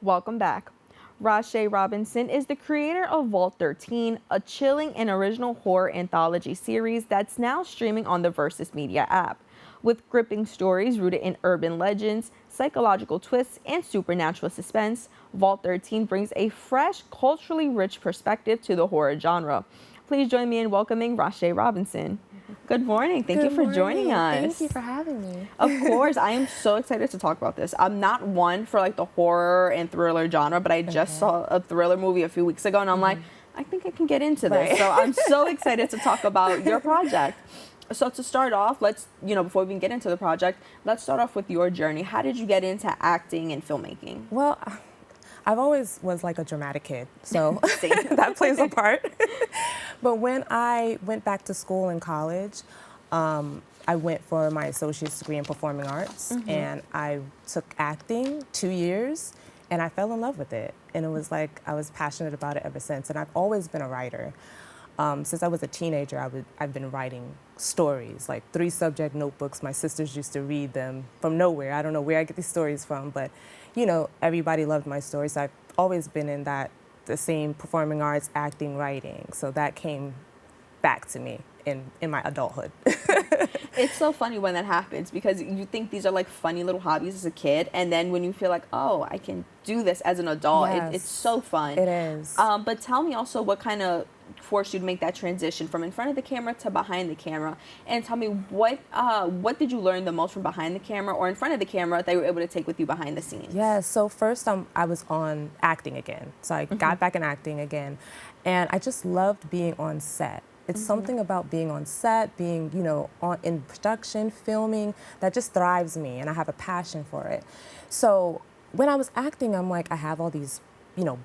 Welcome back. Rashá Robinson is the creator of Vault 13, a chilling and original horror anthology series that's now streaming on the Versus Media app. With gripping stories rooted in urban legends, psychological twists, and supernatural suspense, Vault 13 brings a fresh, culturally rich perspective to the horror genre. Please join me in welcoming Rashá Robinson. Good morning. Thank you for joining us. Thank you for having me. Of course. I am so excited to talk about this. I'm not one for like the horror and thriller genre, but I just saw a thriller movie a few weeks ago and I'm like, I think I can get into this. So I'm so excited to talk about your project. So to start off, before we even get into the project, let's start off with your journey. How did you get into acting and filmmaking? Well, I've always was like a dramatic kid, so that plays a part. But when I went back to school in college, I went for my associate's degree in performing arts, and I took acting 2 years, and I fell in love with it. And it was like I was passionate about it ever since. And I've always been a writer. Since I was a teenager, I've been writing stories, like 3-subject notebooks. My sisters used to read them from nowhere. I don't know where I get these stories from, but everybody loved my stories. So I've always been in the same performing arts, acting, writing. So that came back to me in my adulthood. It's so funny when that happens because you think these are like funny little hobbies as a kid, and then when you feel like, oh, I can do this as an adult, it's so fun. It is. But tell me also what kind of forced you to make that transition from in front of the camera to behind the camera, and tell me what did you learn the most from behind the camera or in front of the camera that you were able to take with you behind the scenes? Yeah, so first I was on acting again. So I got back in acting again, and I just loved being on set. It's something about being on set, being, in production, filming, that just thrives me, and I have a passion for it. So when I was acting, I'm like, I have all these,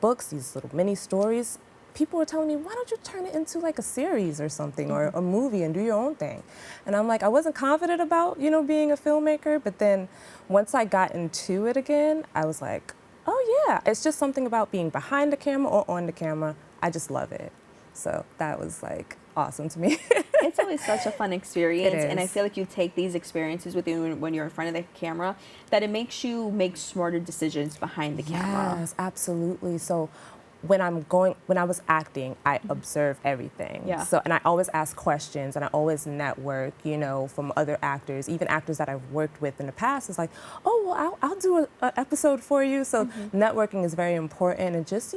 books, these little mini stories. People were telling me, why don't you turn it into like a series or something, or a movie, and do your own thing? And I'm like, I wasn't confident about, being a filmmaker, but then once I got into it again, I was like, oh yeah, it's just something about being behind the camera or on the camera. I just love it. So that was like awesome to me. It's always such a fun experience, and I feel like you take these experiences with you when you're in front of the camera, that it makes you make smarter decisions behind the camera. Yes, absolutely. So when I was acting, I observe everything. Yeah. So, and I always ask questions, and I always network, from other actors, even actors that I've worked with in the past. It's like, oh, well, I'll do an episode for you. So networking is very important, and just,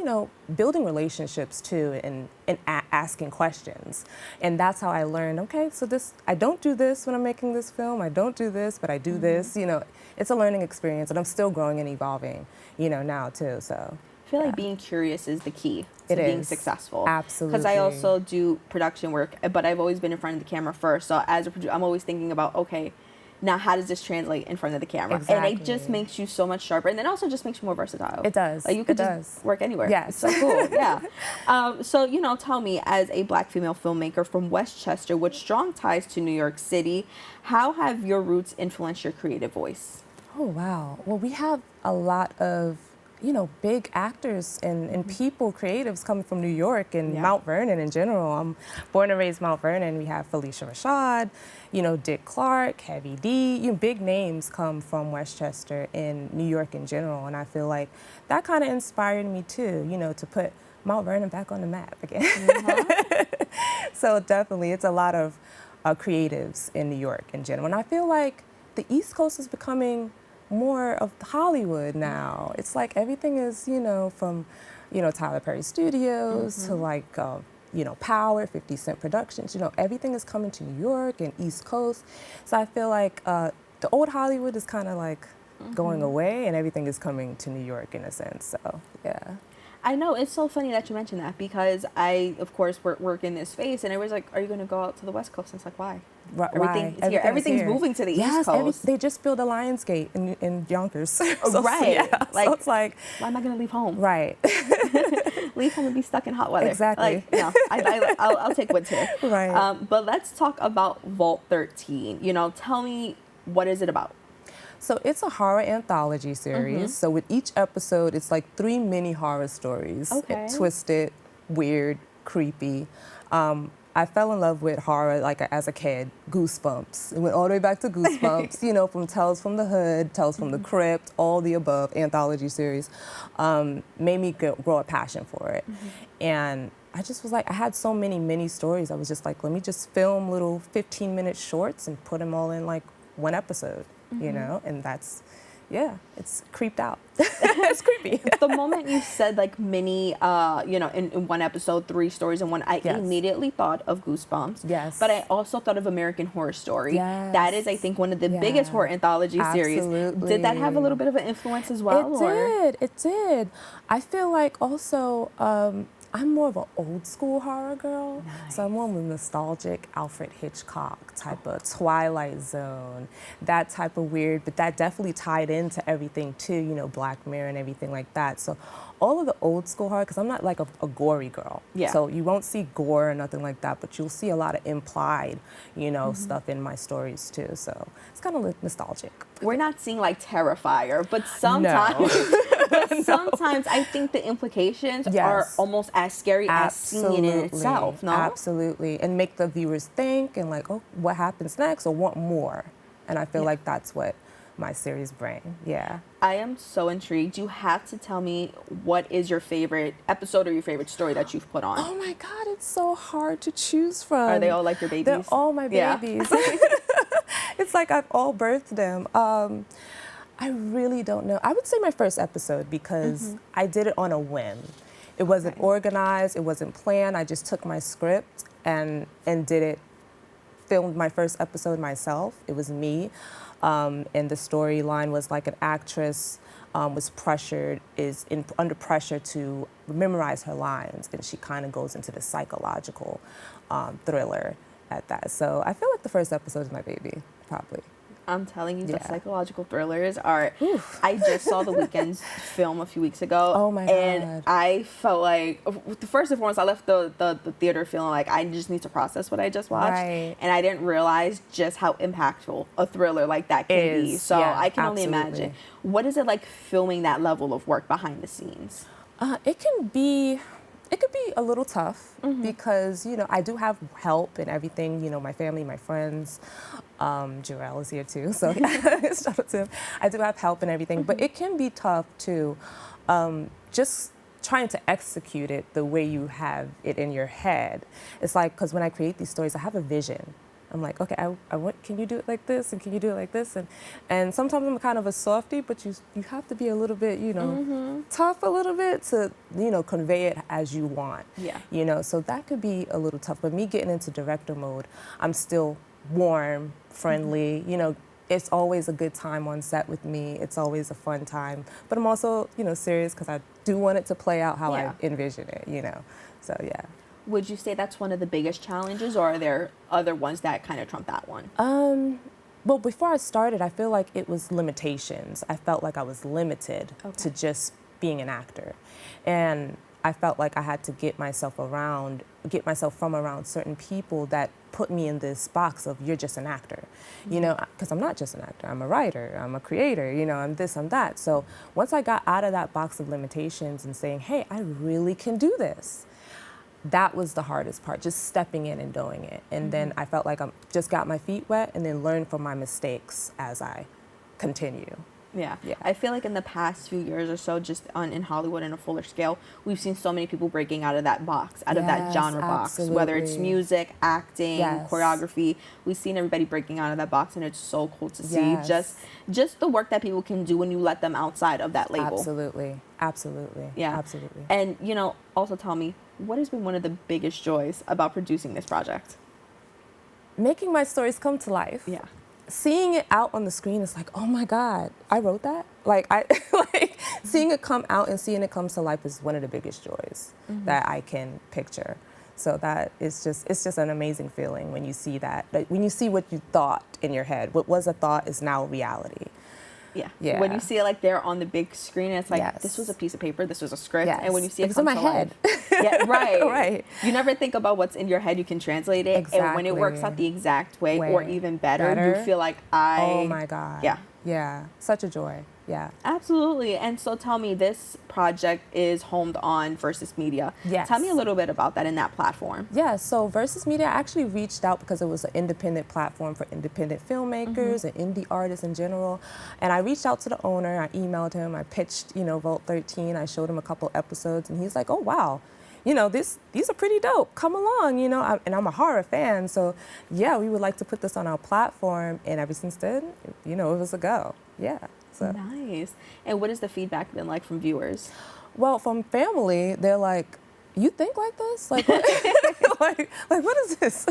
building relationships too, and asking questions. And that's how I learned, okay, so I don't do this when I'm making this film. I don't do this, but I do this. It's a learning experience, and I'm still growing and evolving, now too, so. I feel like being curious is the key to being successful. Absolutely. Because I also do production work, but I've always been in front of the camera first. So as a producer, I'm always thinking about, okay, now how does this translate in front of the camera? Exactly. And it just makes you so much sharper. And then also just makes you more versatile. It does. Like you could just work anywhere. Yes. It's so cool. Yeah. So, tell me, as a Black female filmmaker from Westchester with strong ties to New York City, how have your roots influenced your creative voice? Oh, wow. Well, we have a lot of big actors and people, creatives coming from New York and Mount Vernon in general. I'm born and raised Mount Vernon. We have Felicia Rashad, Dick Clark, Heavy D. Big names come from Westchester and New York in general. And I feel like that kind of inspired me too, to put Mount Vernon back on the map again. So definitely, it's a lot of creatives in New York in general. And I feel like the East Coast is becoming more of Hollywood now. It's like everything is, from, Tyler Perry Studios to like, Power, 50 Cent Productions, everything is coming to New York and East Coast. So I feel like the old Hollywood is kind of like going away, and everything is coming to New York in a sense, so yeah. I know, it's so funny that you mentioned that, because I, of course, work in this space, and everyone's like, are you going to go out to the West Coast? And it's like, why? Everything's moving to the East Coast. They just built a Lionsgate in Yonkers. So it's like, why am I going to leave home? Right. Leave home and be stuck in hot weather. Exactly. No, I'll take winter. Right. But let's talk about Vault 13. Tell me, what is it about? So it's a horror anthology series. So with each episode, it's like 3 mini horror stories. Okay. Twisted, weird, creepy. I fell in love with horror like as a kid. Goosebumps. It went all the way back to Goosebumps. You know, from Tales from the Hood, Tales from the Crypt, all the above anthology series, made me grow a passion for it. And I just was like, I had so many mini stories. I was just like, let me just film little 15-minute shorts and put them all in like one episode, you know? And that's, yeah, it's creeped out. It's creepy. The moment you said like mini, you know, in one episode, 3 stories in one, I immediately thought of Goosebumps. Yes. But I also thought of American Horror Story. Yes. That is, I think, one of the biggest horror anthology series. Absolutely. Did that have a little bit of an influence as well? It did. I feel like also, I'm more of an old school horror girl. Nice. So I'm more of a nostalgic Alfred Hitchcock type of Twilight Zone, that type of weird, but that definitely tied into everything too, you know, Black Mirror and everything like that. So all of the old school horror, because I'm not like a gory girl. Yeah. So you won't see gore or nothing like that, but you'll see a lot of implied, you know, stuff in my stories too. So it's kind of nostalgic. We're not seeing like Terrifier, but sometimes, sometimes I think the implications are almost as scary as seeing it in itself. No, absolutely, and make the viewers think and like, oh, what happens next, or want more. And I feel like that's what my series bring. Yeah. I am so intrigued. You have to tell me what is your favorite episode or your favorite story that you've put on. Oh my God, it's so hard to choose from. Are they all like your babies? They're all my babies. It's like I've all birthed them. I really don't know. I would say my first episode because I did it on a whim. It wasn't organized, it wasn't planned. I just took my script and did it, filmed my first episode myself. It was me. And the storyline was like an actress was pressured, under pressure to memorize her lines, and she kind of goes into the psychological thriller at that. So I feel like the first episode is my baby, probably. I'm telling you, the psychological thrillers are. I just saw The Weeknd's film a few weeks ago. Oh my God. And I felt like, first and foremost, I left the theater feeling like I just need to process what I just watched. Right. And I didn't realize just how impactful a thriller like that can be. So I can only imagine. What is it like filming that level of work behind the scenes? It could be a little tough because, you know, I do have help and everything, you know, my family, my friends. Jarrell is here too, so shout out to him. I do have help and everything, but it can be tough too, just trying to execute it the way you have it in your head. It's like, because when I create these stories, I have a vision. I'm like, okay, I want, can you do it like this, and can you do it like this? And sometimes I'm kind of a softie, but you have to be a little bit, you know, tough a little bit to, you know, convey it as you want. Yeah. You know, so that could be a little tough. But me getting into director mode, I'm still warm, friendly, you know, it's always a good time on set with me. It's always a fun time. But I'm also, you know, serious because I do want it to play out how I envision it, you know. So, yeah. Would you say that's one of the biggest challenges, or are there other ones that kind of trump that one? Well, before I started, I feel like it was limitations. I felt like I was limited to just being an actor. And I felt like I had to get myself from around certain people that put me in this box of you're just an actor, you know, because I'm not just an actor. I'm a writer, I'm a creator, you know, I'm this, I'm that. So once I got out of that box of limitations and saying, hey, I really can do this, that was the hardest part, just stepping in and doing it. And then I felt like I just got my feet wet and then learned from my mistakes as I continue. Yeah. I feel like in the past few years or so, just in Hollywood on a fuller scale, we've seen so many people breaking out of that box, out of that genre box, whether it's music, acting, choreography. We've seen everybody breaking out of that box, and it's so cool to see just the work that people can do when you let them outside of that label. Absolutely. Yeah. Absolutely. And, you know, also tell me, what has been one of the biggest joys about producing this project? Making my stories come to life. Yeah. Seeing it out on the screen is like, oh my God, I wrote that? Like seeing it come out and seeing it come to life is one of the biggest joys that I can picture. So that is it's just an amazing feeling when you see that, when you see what you thought in your head. What was a thought is now reality. Yeah. When you see it like there on the big screen, it's like, this was a piece of paper, this was a script, and when you see it come in my to head. Life, right. You never think about what's in your head, you can translate it, and when it works out the exact way or even better, you feel like oh my God. Yeah. Such a joy. Yeah. Absolutely. And so tell me, this project is homed on Versus Media. Yes. Tell me a little bit about that in that platform. Yeah, so Versus Media actually reached out because it was an independent platform for independent filmmakers and indie artists in general. And I reached out to the owner, I emailed him, I pitched, Vault 13, I showed him a couple episodes, and he's like, oh, wow. These are pretty dope. Come along, and I'm a horror fan. So, yeah, we would like to put this on our platform. And ever since then, it was a go. Yeah. So. Nice. And what has the feedback been like from viewers? Well, from family, they're like, you think like this? Like, what, like what is this?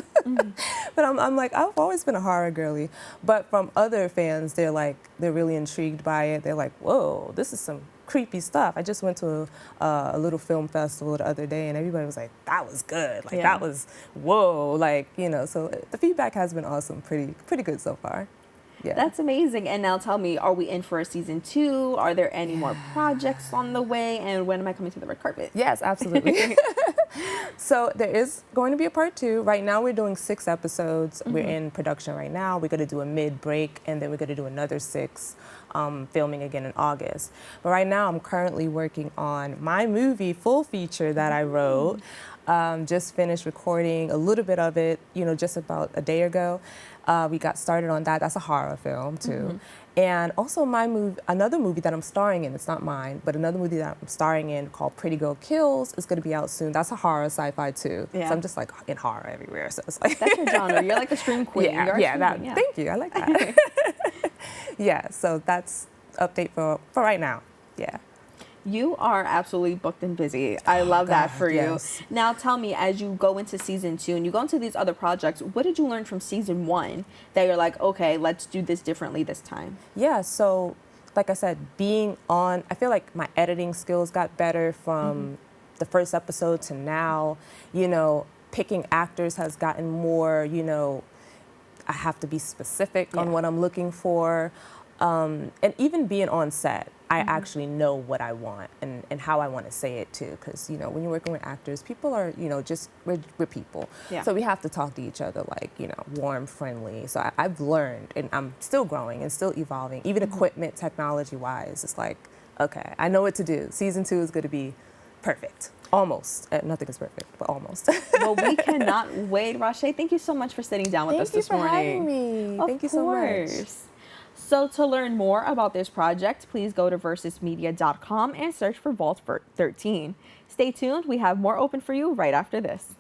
But I'm like, I've always been a horror girly. But from other fans, they're really intrigued by it. They're like, whoa, this is some creepy stuff. I just went to a little film festival the other day, and everybody was like, that was good. Like, that was, whoa. So the feedback has been awesome. Pretty good so far. Yeah. That's amazing. And now tell me, are we in for a season 2? Are there any more projects on the way? And when am I coming to the red carpet? Yes, absolutely. So there is going to be a part 2. Right now we're doing 6 episodes. We're in production right now. We're going to do a mid-break, and then we're going to do another 6, filming again in August. But right now I'm currently working on my movie, full feature that I wrote. Just finished recording a little bit of it, just about a day ago. We got started on that. That's a horror film too. And also another movie that I'm starring in, it's not mine, but another movie that I'm starring in called Pretty Girl Kills is going to be out soon. That's a horror sci-fi too. Yeah. So I'm just like in horror everywhere. So it's like that's your genre. You're like a stream queen. Yeah. Thank you. I like that. Yeah. So that's update for right now. Yeah. You are absolutely booked and busy. I love that for yes. you. Now tell me, as you go into season 2 and you go into these other projects, what did you learn from season 1 that you're like, okay, let's do this differently this time? Yeah, so like I said, I feel like my editing skills got better from the first episode to now. Picking actors has gotten more, I have to be specific on what I'm looking for. And even being on set, I actually know what I want and how I want to say it too. Because, when you're working with actors, people are, we're people. Yeah. So we have to talk to each other like, warm, friendly. So I've learned, and I'm still growing and still evolving. Even equipment, technology-wise, it's like, okay, I know what to do. Season 2 is going to be perfect. Almost. Nothing is perfect, but almost. Well, we cannot wait. Rashá, thank you so much for sitting down with us this morning. Thank you for having me. Thank you so much. So to learn more about this project, please go to versusmedia.com and search for Vault 13. Stay tuned. We have more open for you right after this.